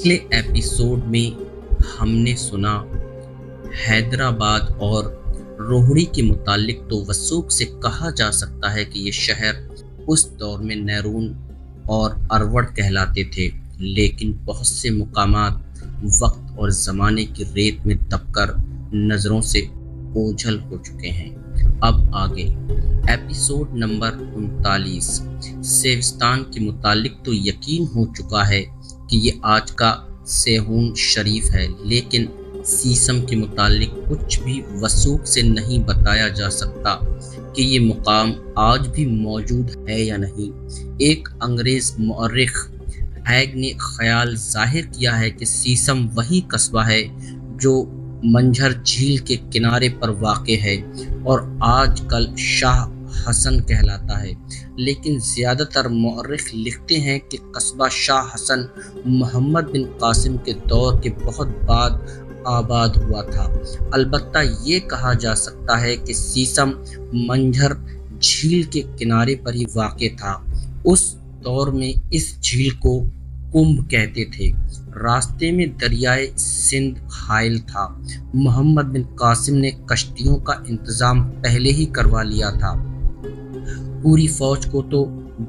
पिछले एपिसोड में हमने सुना हैदराबाद और रोहड़ी के मुतालिक। तो वसूक से कहा जा सकता है कि ये शहर उस दौर में नैरून और अरवड़ कहलाते थे, लेकिन बहुत से मुकामात वक्त और ज़माने की रेत में दबकर नज़रों से ओझल हो चुके हैं। अब आगे एपिसोड नंबर 39 सेविस्तान के मुतालिक तो यकीन हो चुका है कि ये आज का सेहून शरीफ है, लेकिन सीसम के मुतालिक कुछ भी वसूक से नहीं बताया जा सकता कि ये मुकाम आज भी मौजूद है या नहीं। एक अंग्रेज़ मौर्रिख हैग ने ख्याल जाहिर किया है कि सीसम वही कस्बा है जो मंझर झील के किनारे पर वाक़ है और आजकल शाह हसन कहलाता है, लेकिन ज़्यादातर मौर्रिख लिखते हैं कि कस्बा शाह हसन मोहम्मद बिन कासिम के दौर के बहुत बाद आबाद हुआ था। अलबत्ता ये कहा जा सकता है कि सीसम मंझर झील के किनारे पर ही वाक़ था। उस दौर में इस झील को कुंभ कहते थे। रास्ते में दरियाए सिंध हाइल था। मोहम्मद बिन कासिम ने कश्तियों का इंतज़ाम पहले ही करवा लिया था। पूरी फौज को तो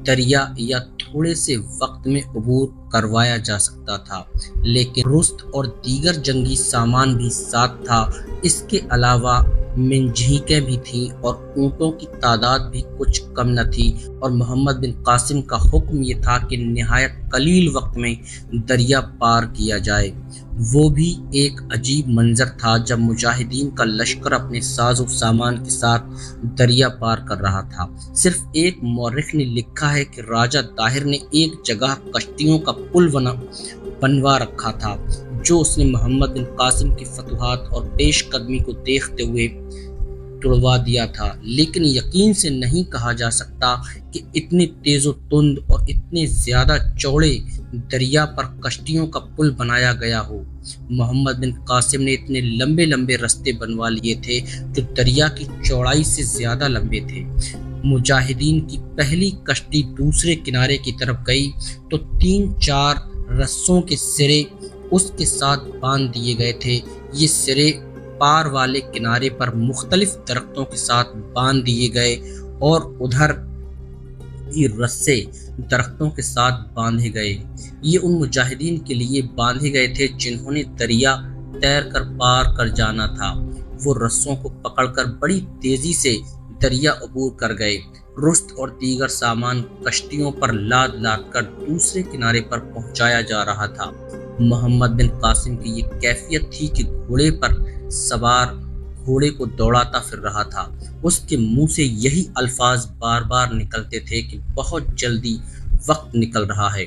दरिया या थोड़े से वक्त में अबूर करवाया जा सकता था, लेकिन रुस्त और दीगर जंगी सामान भी साथ था। इसके अलावा मिंजीकें भी थीं और ऊँटों की तादाद भी कुछ कम न थी, और मोहम्मद बिन कासिम का हुक्म ये था कि निहायत कलील वक्त में दरिया पार किया जाए। वो भी एक अजीब मंजर था जब मुजाहिदीन का लश्कर अपने साजो सामान के साथ दरिया पार कर रहा था। सिर्फ एक मौर्रिख ने लिखा है कि राजा दाहिर ने एक जगह कश्तियों का पुल बनवा रखा था, जो उसने मोहम्मद बिन कासिम की फतुहात और पेशकदमी को देखते हुए तुड़वा दिया था, लेकिन यकीन से नहीं कहा जा सकता कि इतने तेज़ो तुंद और इतने ज़्यादा चौड़े दरिया पर कश्तियों का पुल बनाया गया हो। मोहम्मद बिन कासिम ने इतने लंबे लंबे रास्ते बनवा लिए थे जो दरिया की चौड़ाई से ज़्यादा लंबे थे। मुजाहिदीन की पहली कश्ती दूसरे किनारे की तरफ गई तो 3-4 रस्सों के सिरे उसके साथ बांध दिए गए थे। ये सिरे पार वाले किनारे पर मुख्तलिफ दरख्तों के साथ बांध दिए गए और उधर की रस्से दरख्तों के साथ बांधे गए। ये उन मुजाहिदीन के लिए बांधे गए थे जिन्होंने दरिया तैर कर पार कर जाना था। वो रस्सों को पकड़कर बड़ी तेजी से दरिया अबूर कर गए। रुस्त और दीगर सामान कश्तियों पर लाद लाद कर दूसरे किनारे पर पहुंचाया जा रहा था। मोहम्मद बिन कासिम की ये कैफियत थी कि घोड़े पर सवार घोड़े को दौड़ाता फिर रहा था। उसके मुंह से यही अल्फाज बार बार निकलते थे कि बहुत जल्दी वक्त निकल रहा है।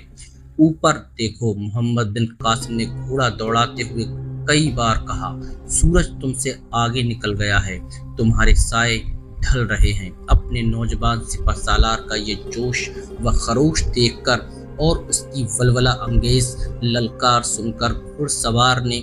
ऊपर देखो, मोहम्मद बिन कासिम ने घोड़ा दौड़ाते हुए कई बार कहा। सूरज तुमसे आगे निकल गया है, तुम्हारे साए ढल रहे हैं। अपने नौजवान सिपह सालार का ये जोश व खरोश देखकर और उसकी वलवला अंगेज ललकार सुनकर घुड़सवार ने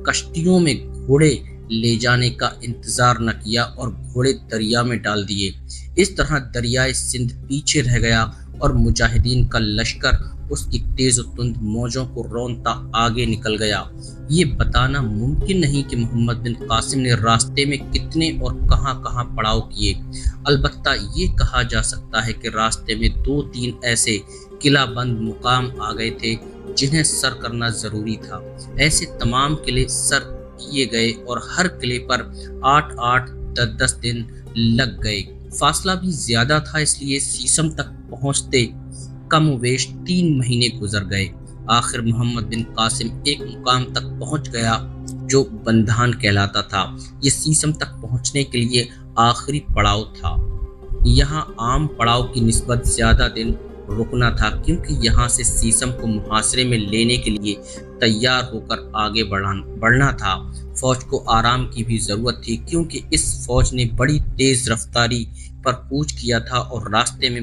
कश्तियों में घोड़े ले जाने का इंतजार न किया और घोड़े दरिया में डाल दिए। इस तरह दरियाए सिंध पीछे रह गया और मुजाहिदीन का लश्कर उसकी तेज़ तुंद मौजों को रौंदता आगे निकल गया। ये बताना मुमकिन नहीं कि मोहम्मद बिन कासिम ने रास्ते में कितने और कहां पड़ाव किए। अलबत्ता ये कहा जा सकता है कि रास्ते में 2-3 ऐसे किला बंद मुकाम आ गए थे जिन्हें सर करना ज़रूरी था। ऐसे तमाम किले सर किए गए और हर किले पर 8-8, 10-10 दिन लग गए। फासला भी ज़्यादा था, इसलिए सीसम तक पहुँचते कमोवेश 3 महीने गुजर गए। आखिर मोहम्मद बिन कासिम एक मुकाम तक पहुँच गया जो बंधान कहलाता था। ये सीसम तक पहुँचने के लिए आखिरी पड़ाव था। यहाँ आम पड़ाव की निस्बत ज़्यादा दिन रुकना था, क्योंकि यहाँ से सीसम को मुहासरे में लेने के लिए तैयार होकर आगे बढ़ना था। फौज को आराम की भी ज़रूरत थी, क्योंकि इस फौज ने बड़ी तेज़ रफ्तारी पर कूच किया था और रास्ते में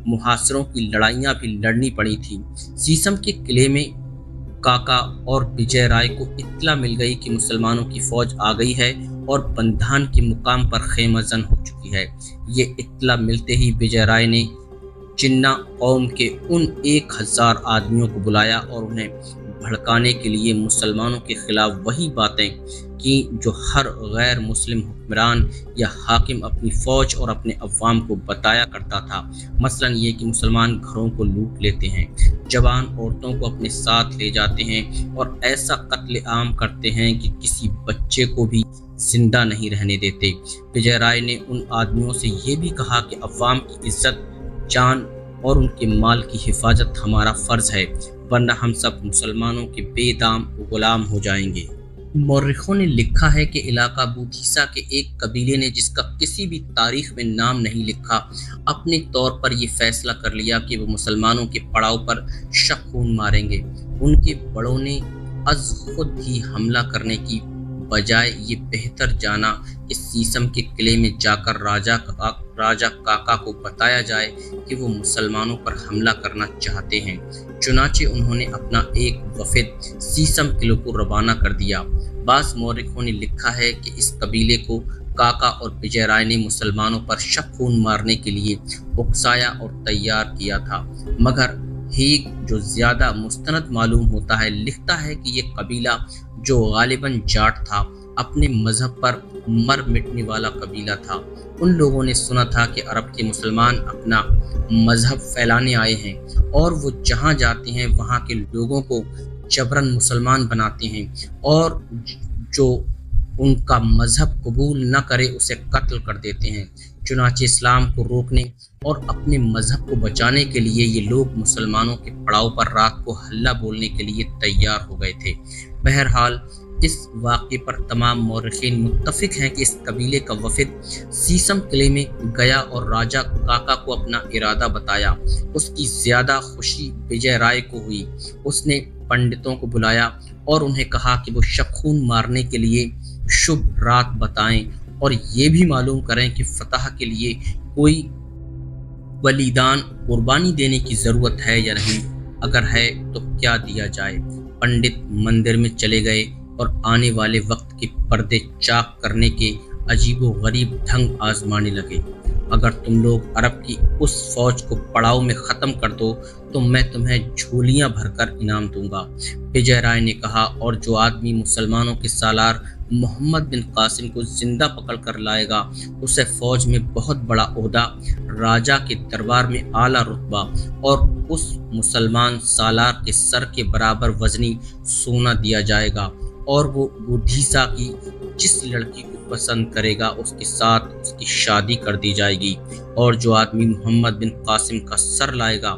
मुहासरों की लड़ाइयाँ भी लड़नी पड़ी थी। सीसम के किले में काका और विजय राय को इत्तला मिल गई कि मुसलमानों की फौज आ गई है और बंधान के मुकाम पर खेमजन हो चुकी है। ये इत्तला मिलते ही विजय राय ने चिन्ना कौम के उन 1000 आदमियों को बुलाया और उन्हें भड़काने के लिए मुसलमानों के खिलाफ वही बातें की जो हर गैर मुस्लिम हुक्मरान या हाकिम अपनी फ़ौज और अपने अवाम को बताया करता था। मसलन ये कि मुसलमान घरों को लूट लेते हैं, जवान औरतों को अपने साथ ले जाते हैं और ऐसा कत्ले आम करते हैं कि किसी बच्चे को भी जिंदा नहीं रहने देते। विजय राय ने उन आदमियों से ये भी कहा कि अवाम की इज्जत, जान और उनके माल की हिफाजत हमारा फ़र्ज है, वरना हम सब मुसलमानों के बेदाम गुलाम हो जाएंगे। मौरखों ने लिखा है कि इलाका बूधीसा के एक कबीले ने, जिसका किसी भी तारीख में नाम नहीं लिखा, अपने तौर पर यह फैसला कर लिया कि वो मुसलमानों के पड़ाव पर शक खून मारेंगे। उनके बड़ों ने अज खुद ही हमला करने की बजाय ये बेहतर जाना कि सीसम के किले में जाकर राजा काका को बताया जाए कि वो मुसलमानों पर हमला करना चाहते हैं। चुनाचे उन्होंने अपना एक वफद सीसम किले को रवाना कर दिया। बाज़ मौरखों ने लिखा है कि इस कबीले को काका और विजय राय ने मुसलमानों पर शक खून मारने के लिए उकसाया और तैयार किया था, मगर हीग जो ज़्यादा मुस्तनद मालूम होता है लिखता है कि ये कबीला, जो गालिबन जाट था, अपने मजहब पर मर मिटने वाला कबीला था। उन लोगों ने सुना था कि अरब के मुसलमान अपना मजहब फैलाने आए हैं और वो जहाँ जाते हैं वहाँ के लोगों को जबरन मुसलमान बनाते हैं और जो उनका मजहब कबूल न करे उसे कत्ल कर देते हैं। चुनाचे इस्लाम को रोकने और अपने मजहब को बचाने के लिए ये लोग मुसलमानों के पड़ाव पर रात को हल्ला बोलने के लिए तैयार हो गए थे। बहरहाल इस वाक़े पर तमाम मौरखीन मुत्तफिक हैं कि इस कबीले का वफद सीसम किले में गया और राजा काका को अपना इरादा बताया। उसकी ज़्यादा खुशी विजय राय को हुई। उसने पंडितों को बुलाया और उन्हें कहा कि वो शक खून मारने के लिए शुभ रात बताएं और ये भी मालूम करें कि फतह के लिए कोई बलिदान कुर्बानी देने की ज़रूरत है या नहीं, अगर है तो क्या दिया जाए। पंडित मंदिर में चले गए और आने वाले वक्त के पर्दे चाक करने के अजीबो गरीब ढंग आजमाने लगे। अगर तुम लोग अरब की उस फौज को पड़ाव में ख़त्म कर दो तो मैं तुम्हें झोलियां भरकर इनाम दूंगा, विजय राय ने कहा। और जो आदमी मुसलमानों के सालार मोहम्मद बिन कासिम को जिंदा पकड़ कर लाएगा उसे फौज में बहुत बड़ा ओहदा, राजा के दरबार में आला रुतबा और उस मुसलमान सालार के सर के बराबर वजनी सोना दिया जाएगा और वो बूढ़ीसा की जिस लड़की को पसंद करेगा उसके साथ उसकी शादी कर दी जाएगी। और जो आदमी मोहम्मद बिन कासिम का सर लाएगा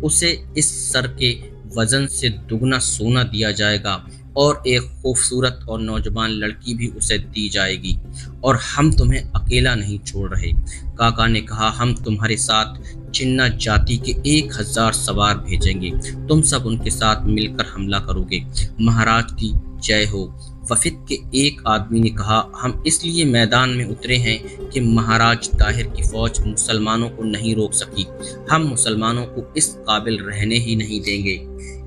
उसे इस सर के वजन से दुगना सोना दिया जाएगा और एक खूबसूरत और नौजवान लड़की भी उसे दी जाएगी। और हम तुम्हें अकेला नहीं छोड़ रहे। काका ने कहा, हम तुम्हारे साथ चिन्ना जाति के 1000 सवार भेजेंगे, तुम सब उनके साथ मिलकर हमला करोगे। महाराज की जय हो। वफद के एक आदमी ने कहा, हम इसलिए मैदान में उतरे हैं कि महाराज ताहिर की फौज मुसलमानों को नहीं रोक सकी। हम मुसलमानों को इस काबिल रहने ही नहीं देंगे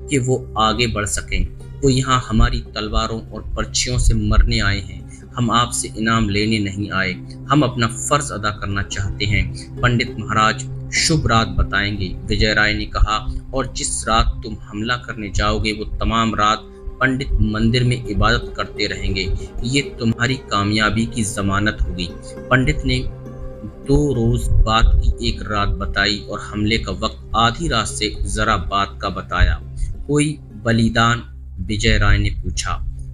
कि वो आगे बढ़ सकें। वो यहाँ हमारी तलवारों और पर्चियों से मरने आए हैं, हम आपसे इनाम लेने नहीं आए। हम अपना फर्ज अदा करना चाहते हैं। पंडित महाराज शुभ रात बताएंगे, विजय राय ने कहा। और जिस रात तुम हमला करने जाओगे वो तमाम रात पंडित मंदिर में इबादत करते रहेंगे। ये तुम्हारी कामयाबी की जमानत होगी। पंडित ने 2 रोज बाद की एक रात बताई और हमले का वक्त आधी रात से जरा बाद का बताया। कोई बलिदान, विजय राय ने पूछा।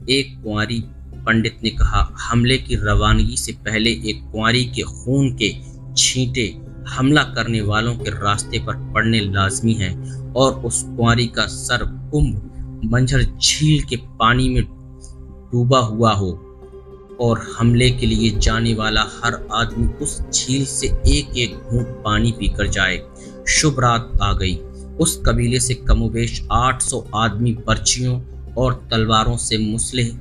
एक कुंवारी, पंडित ने कहा। हमले की रवानगी से पहले एक कुंवारी के खून के छींटे हमला करने वालों के रास्ते पर पड़ने लाजमी हैं और उस कुंवारी का सर कुंभ मंझर झील के पानी में डूबा हुआ हो और हमले के लिए जाने वाला हर आदमी उस झील से एक एक घूंट पानी पीकर जाए। शुभ रात आ गई। उस कबीले से कमोबेश 800 आदमी पर्चियों और तलवारों से मुसलिह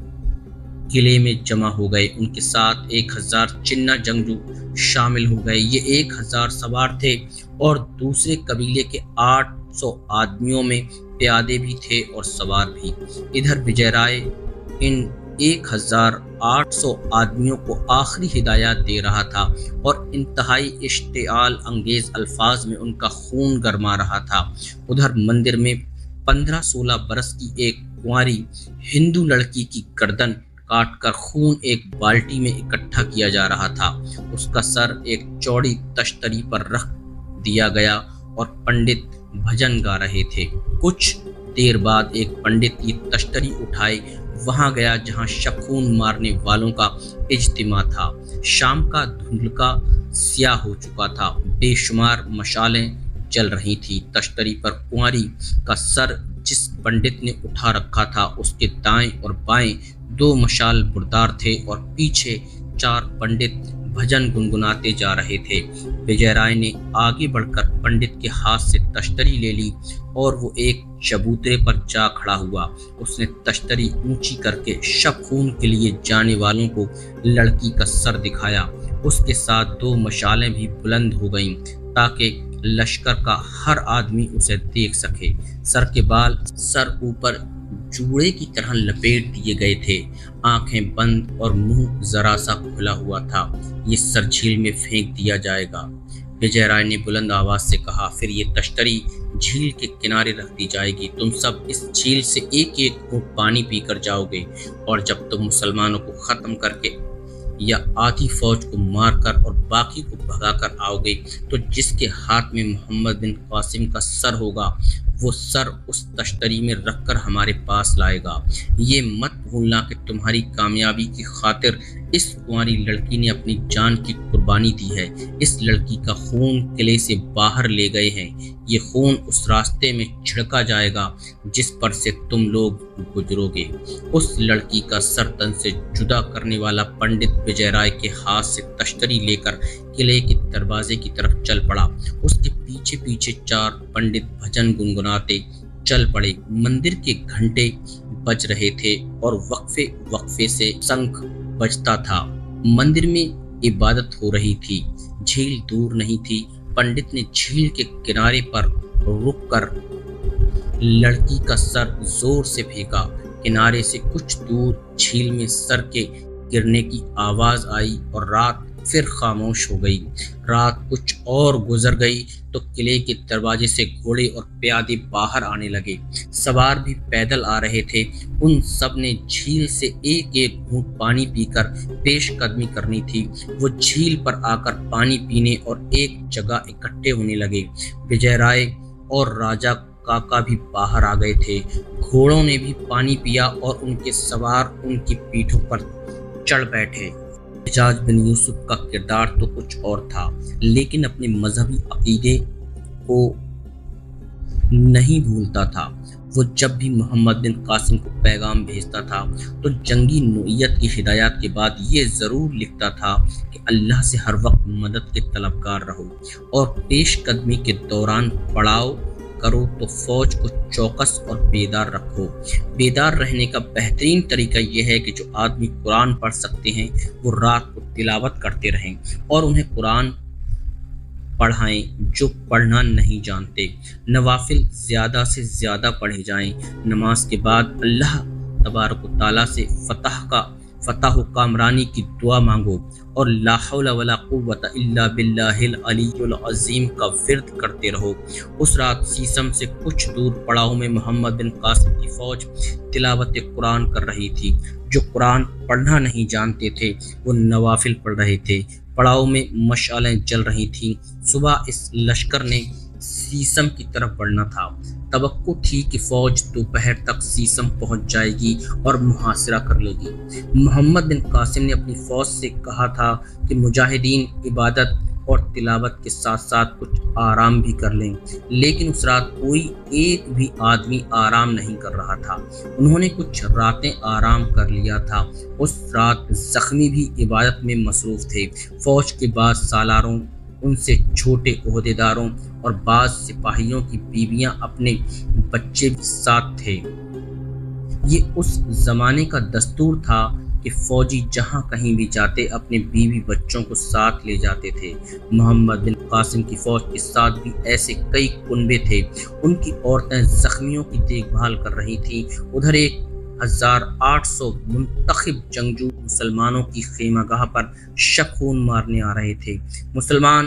किले में जमा हो गए। उनके साथ 1000 चिन्ना जंगजू शामिल हो गए। ये 1000 सवार थे और दूसरे कबीले के 800 आदमियों में प्यादे भी थे और सवार भी। इधर विजय राय इन 1800 आदमियों को आखिरी हिदायत दे रहा था और इंतहाई इश्तिआल अंगेज अल्फाज में उनका खून गरमा रहा था। उधर मंदिर में 15-16 बरस की एक कुंवारी हिंदू लड़की की गर्दन काट कर खून एक बाल्टी में इकट्ठा किया जा रहा था। उसका सर एक चौड़ी तश्तरी पर रख दिया गया और पंडित भजन गा रहे थे। कुछ देर बाद एक पंडित ये तश्तरी उठाए वहां गया जहां शबखून मारने वालों का इज्तिमा था। शाम का धुंधलका स्याह हो चुका था। बेशुमार मशालें जल रही थी। तश्तरी पर कुंवारी का सर जिस पंडित ने उठा रखा था उसके दाएं और बाएं 2 मशाल बुरदार थे और पीछे 4 पंडित भजन गुनगुनाते जा रहे थे। विजय राय ने आगे बढ़कर पंडित के हाथ से तश्तरी ले ली और वो एक चबूतरे पर जा खड़ा हुआ। उसने तश्तरी ऊंची करके शबखून के लिए जाने वालों को लड़की का सर दिखाया। उसके साथ 2 मशालें भी बुलंद हो गईं ताकि लश्कर का हर आदमी उसे देख सके। सर के बाल सर ऊपर जूड़े की तरह लपेट दिए गए थे। आंखें बंद और मुंह जरा सा खुला हुआ था। ये सर झील में फेंक दिया जाएगा, विजय राय ने बुलंद आवाज से कहा। फिर ये तश्तरी झील के किनारे रख दी जाएगी। तुम सब इस झील से एक एक घूंट पानी पीकर जाओगे और जब तुम मुसलमानों को खत्म करके या आधी फौज को मारकर और बाकी को भगाकर आओगे तो जिसके हाथ में मोहम्मद बिन कासिम का सर होगा वो सर उस तश्तरी में रखकर हमारे पास लाएगा। ये मत भूलना कि तुम्हारी कामयाबी की खातिर इस कुंवारी लड़की ने अपनी जान की कुर्बानी दी है। इस लड़की का खून किले से बाहर ले गए हैं। ये खून उस रास्ते में छिड़का जाएगा जिस पर से तुम लोग गुजरोगे। उस लड़की का सर तन से जुदा करने वाला पंडित विजय राय के हाथ से तश्तरी लेकर किले के दरवाजे की तरफ चल पड़ा। उसके पीछे पीछे 4 पंडित भजन गुनगुनाते चल पड़े। मंदिर के घंटे बज रहे थे और वक्फे वक्फे से शंख बजता था। मंदिर में इबादत हो रही थी। झील दूर नहीं थी। पंडित ने झील के किनारे पर रुककर लड़की का सर जोर से फेंका। किनारे से कुछ दूर झील में सर के गिरने की आवाज आई और रात फिर खामोश हो गई। रात कुछ और गुजर गई तो किले के दरवाजे से घोड़े और प्यादे बाहर आने लगे। सवार भी पैदल आ रहे थे। उन सब ने झील से एक एक घूंट पानी पीकर पेशकदमी करनी थी। वो झील पर आकर पानी पीने और एक जगह इकट्ठे होने लगे। विजय राय और राजा काका भी बाहर आ गए थे। घोड़ों ने भी पानी पिया और उनके सवार उनकी पीठों पर चढ़ बैठे। हज्जाज बिन यूसुफ का किरदार तो कुछ और था, लेकिन अपने मजहबी अकीदे को नहीं भूलता था। वो जब भी मोहम्मद बिन कासिम को पैगाम भेजता था तो जंगी नोयत की हिदायत के बाद ये ज़रूर लिखता था कि अल्लाह से हर वक्त मदद के तलबगार रहो और पेशकदमी के दौरान पड़ाव करो तो फौज को चौकस और बेदार रखो। बेदार रहने का बेहतरीन तरीका यह है कि जो आदमी कुरान पढ़ सकते हैं वो रात को तिलावत करते रहें और उन्हें कुरान पढ़ाएं जो पढ़ना नहीं जानते। नवाफिल ज़्यादा से ज़्यादा पढ़े जाएं। नमाज के बाद अल्लाह तबारक व तआला से फतह कामरानी की दुआ मांगो और ला हौला वला कुव्वता इल्ला बिल्लाहिल अलीयुल अज़ीम का विर्द करते रहो। उस रात सीसम से कुछ दूर पड़ाव में मोहम्मद बिन कासिम की फौज तिलावत कुरान कर रही थी। जो कुरान पढ़ना नहीं जानते थे वो नवाफिल पढ़ रहे थे। पड़ाव में मशालें जल रही थीं। सुबह इस लश्कर ने सीसम की तरफ बढ़ना था। तवक्को थी कि फौज दोपहर तक सीसम पहुंच जाएगी और मुहासिरा कर लेगी। मोहम्मद बिन कासिम ने अपनी फौज से कहा था कि मुजाहिदीन इबादत और तिलावत के साथ साथ कुछ आराम भी कर लें, लेकिन उस रात कोई एक भी आदमी आराम नहीं कर रहा था। उन्होंने कुछ रातें आराम कर लिया था। उस रात जख्मी भी इबादत में मसरूफ थे। फौज के बाद सालारों, उनसे छोटे ओहदेदारों और बाज़ सिपाहियों की बीवियां अपने बच्चे साथ थे। ये उस ज़माने का दस्तूर था कि फौजी जहां कहीं भी जाते अपने बीवी बच्चों को साथ ले जाते थे। मोहम्मद बिन कासिम की फौज के साथ भी ऐसे कई कुनबे थे। उनकी औरतें जख्मियों की देखभाल कर रही थीं। उधर 1800 मुंतखब जंगजू मुसलमानों की खेमागाह पर शबखून मारने आ रहे थे। मुसलमान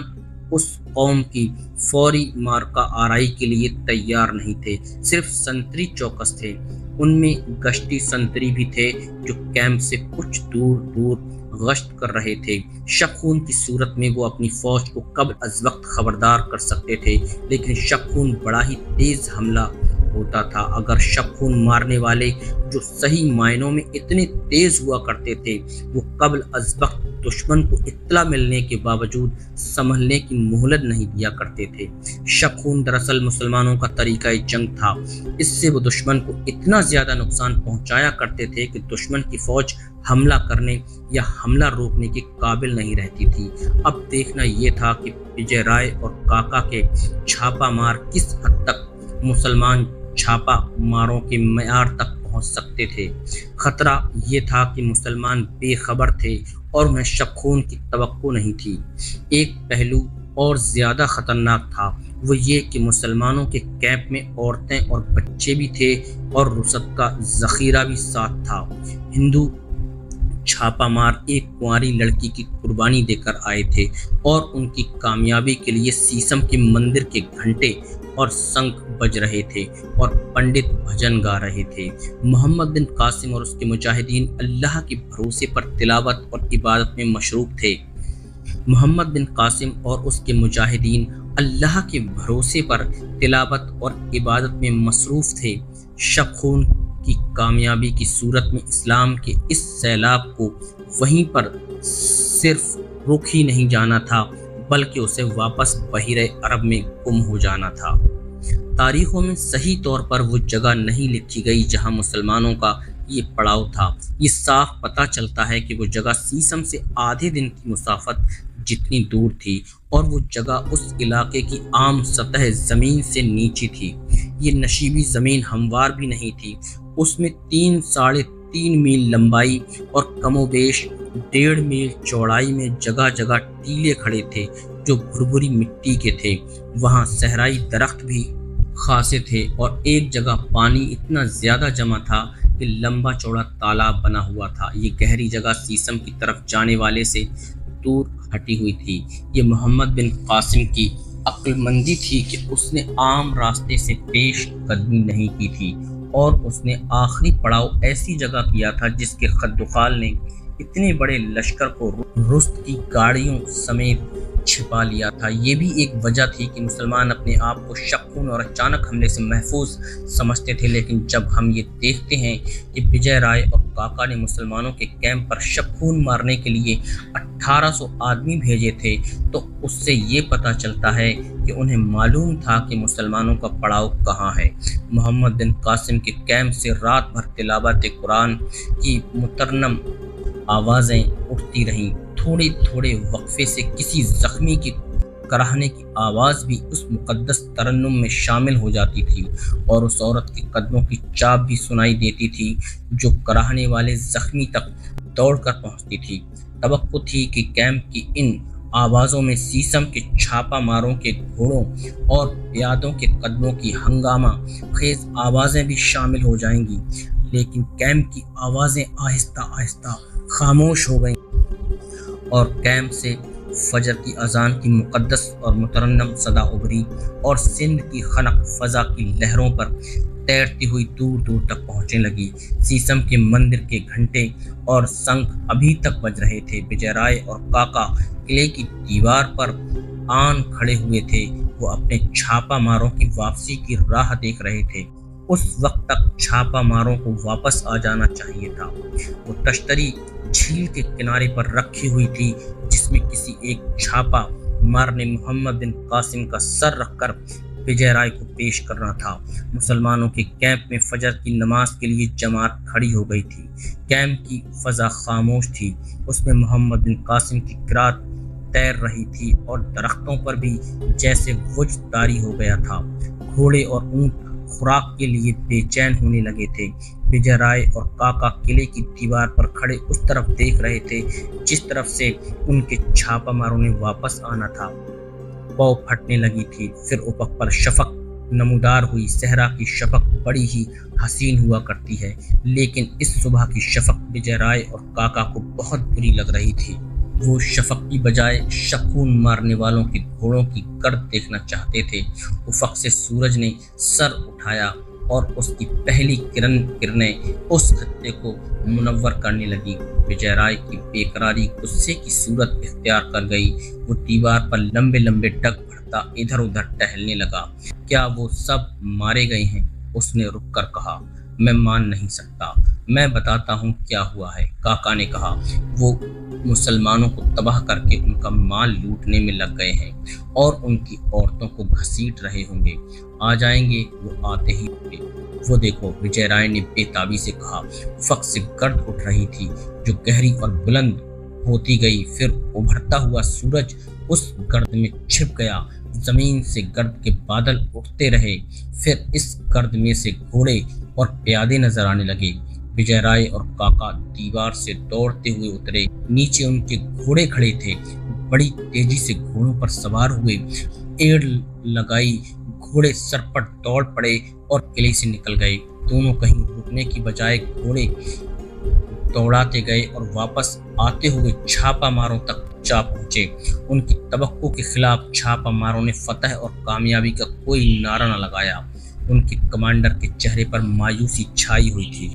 اس قوم کی فوری مارکہ آرائی کے لیے تیار نہیں تھے۔ صرف سنتری چوکس تھے، ان میں گشتی سنتری بھی تھے جو کیمپ سے کچھ دور دور گشت کر رہے تھے۔ شک خون کی صورت میں وہ اپنی فوج کو قبل از وقت خبردار کر سکتے تھے، لیکن شک خون بڑا ہی تیز حملہ ہوتا تھا۔ اگر شک خون مارنے والے جو صحیح معنوں میں اتنے تیز ہوا کرتے تھے، وہ قبل از وقت دشمن کو اطلاع ملنے کے باوجود سنبھلنے کی مہلت نہیں دیا کرتے تھے۔ شک خون دراصل مسلمانوں کا طریقہ جنگ تھا۔ اس سے وہ دشمن کو اتنا زیادہ نقصان پہنچایا کرتے تھے کہ دشمن کی فوج حملہ کرنے یا حملہ روکنے کے قابل نہیں رہتی تھی۔ اب دیکھنا یہ تھا کہ وجے رائے اور کاکا کے چھاپا مار کس حد تک مسلمان چھاپا ماروں کے معیار تک پہنچ سکتے تھے۔ خطرہ یہ تھا کہ مسلمان بے خبر تھے اور انہیں شک خون کی توقع نہیں تھی۔ ایک پہلو اور زیادہ خطرناک تھا، وہ یہ کہ مسلمانوں کے کیمپ میں عورتیں اور بچے بھی تھے اور رسد کا ذخیرہ بھی ساتھ تھا۔ ہندو چھاپا مار ایک کنواری لڑکی کی قربانی دے کر آئے تھے اور ان کی کامیابی کے لیے سیسم کے مندر کے گھنٹے اور شنکھ بج رہے تھے اور پنڈت بھجن گا رہے تھے۔ محمد بن قاسم اور اس کے مجاہدین اللہ کے بھروسے پر تلاوت اور عبادت میں مشروف تھے۔ محمد بن قاسم اور اس کے مجاہدین اللہ کے بھروسے پر تلاوت اور عبادت میں مصروف تھے۔ شک خون کی کامیابی کی صورت میں اسلام کے اس سیلاب کو وہیں پر صرف رک ہی نہیں جانا تھا، بلکہ اسے واپس بحیرہ عرب میں گم ہو جانا تھا۔ تاریخوں میں صحیح طور پر وہ جگہ نہیں لکھی گئی جہاں مسلمانوں کا یہ پڑاؤ تھا۔ یہ صاف پتہ چلتا ہے کہ وہ جگہ سیسم سے آدھے دن کی مسافت جتنی دور تھی اور وہ جگہ اس علاقے کی عام سطح زمین سے نیچی تھی۔ یہ نشیبی زمین ہموار بھی نہیں تھی، اس میں 3.5 میل لمبائی اور کم و بیش 1.5 میل چوڑائی میں جگہ جگہ ٹیلے کھڑے تھے جو بھربھری مٹی کے تھے۔ وہاں صحرائی درخت بھی خاصے تھے اور ایک جگہ پانی اتنا زیادہ جمع تھا کہ لمبا چوڑا تالاب بنا ہوا تھا۔ یہ گہری جگہ سیسم کی طرف جانے والے سے دور ہٹی ہوئی تھی۔ یہ محمد بن قاسم کی عقل مندی تھی کہ اس نے عام راستے سے پیش قدمی نہیں کی تھی اور اس نے آخری پڑاؤ ایسی جگہ کیا تھا جس کے خد و خال نے اتنے بڑے لشکر کو رست کی گاڑیوں سمیت چھپا لیا تھا۔ یہ بھی ایک وجہ تھی کہ مسلمان اپنے آپ کو شک خون اور اچانک حملے سے محفوظ سمجھتے تھے، لیکن جب ہم یہ دیکھتے ہیں کہ وجے رائے اور کاکا نے مسلمانوں کے کیمپ پر شک خون مارنے کے لیے 1800 آدمی بھیجے تھے تو اس سے یہ پتہ چلتا ہے کہ انہیں معلوم تھا کہ مسلمانوں کا پڑاؤ کہاں ہے۔ محمد بن قاسم کے کیمپ سے رات بھر تلاوت قرآن کی مترنم آوازیں اٹھتی رہیں۔ تھوڑے تھوڑے وقفے سے کسی زخمی کی کراہنے کی آواز بھی اس مقدس ترنم میں شامل ہو جاتی تھی اور اس عورت کے قدموں کی چاپ بھی سنائی دیتی تھی جو کراہنے والے زخمی تک دوڑ کر پہنچتی تھی۔ توقع تھی کہ کیمپ کی ان آوازوں میں سیسم کے چھاپا ماروں کے گھوڑوں اور پیادوں کے قدموں کی ہنگامہ خیز آوازیں بھی شامل ہو جائیں گی، لیکن کیمپ کی آوازیں آہستہ آہستہ خاموش ہو گئیں اور کیمپ سے فجر کی اذان کی مقدس اور مترنم صدا ابھری اور سندھ کی خنک فضا کی لہروں پر تیرتی ہوئی دور دور تک پہنچنے لگی۔ سیسم کے مندر کے گھنٹے اور شنکھ ابھی تک بج رہے تھے۔ وجے رائے اور کاکا قلعے کی دیوار پر آن کھڑے ہوئے تھے، وہ اپنے چھاپا ماروں کی واپسی کی راہ دیکھ رہے تھے۔ اس وقت تک چھاپا ماروں کو واپس آ جانا چاہیے تھا۔ وہ تشتری جھیل کے کنارے پر رکھی ہوئی تھی جس میں کسی ایک چھاپا مار نے محمد بن قاسم کا سر رکھ کر وجے رائے کو پیش کرنا تھا۔ مسلمانوں کے کیمپ میں فجر کی نماز کے لیے جماعت کھڑی ہو گئی تھی۔ کیمپ کی فضا خاموش تھی، اس میں محمد بن قاسم کی قرات تیر رہی تھی اور درختوں پر بھی جیسے وجد طاری ہو گیا تھا۔ گھوڑے اور اونٹ خوراک کے لیے بے چین ہونے لگے تھے۔ وجے رائے اور کاکا قلعے کی دیوار پر کھڑے اس طرف دیکھ رہے تھے جس طرف سے ان کے چھاپا ماروں نے واپس آنا تھا۔ پاؤ پھٹنے لگی تھی، پھر افق پر شفق نمودار ہوئی۔ صحرا کی شفق بڑی ہی حسین ہوا کرتی ہے، لیکن اس صبح کی شفق وجے رائے اور کاکا کو بہت بری لگ رہی تھی۔ वो शफक की बजाय शकुन मारने वालों के घोड़ों की गर्द देखना चाहते थे। उफक से सूरज ने सर उठाया और उसकी पहली किरणें उस खत्ते को मुनव्वर करने लगी। विजय राय की बेकरारी गुस्से की सूरत इख्तियार कर गई। वो दीवार पर लंबे लंबे डग भरता इधर उधर टहलने लगा। क्या वो सब मारे गए हैं? उसने रुक कर कहा। मैं मान नहीं सकता। मैं बताता हूँ क्या हुआ है, काका ने कहा। वो मुसलमानों को तबाह करके उनका माल लूटने में लग गए हैं और उनकी औरतों को घसीट रहे होंगे। आ जाएंगे, वो आते ही होंगे। वो देखो, विजय राय ने बेताबी से कहा। उफक से गर्द उठ रही थी जो गहरी और बुलंद होती गई। फिर उभरता हुआ सूरज उस गर्द में छिप गया। जमीन से गर्द के बादल उठते रहे। फिर इस गर्द में से घोड़े और प्यादे नजर आने लगे। विजय राय और काका दीवार से दौड़ते हुए उतरे। नीचे उनके घोड़े खड़े थे। बड़ी तेजी से घोड़ों पर सवार हुए। एड़ लगाई घोड़े सरपट दौड़ पड़े और किले से निकल गए। दोनों कहीं रुकने की बजाय घोड़े दौड़ाते गए और वापस आते हुए छापा मारों तक जा पहुंचे। उनकी तवक्को के खिलाफ छापा मारों ने फतह और कामयाबी का कोई नारा न लगाया। उनके कमांडर के चेहरे पर मायूसी छाई हुई थी।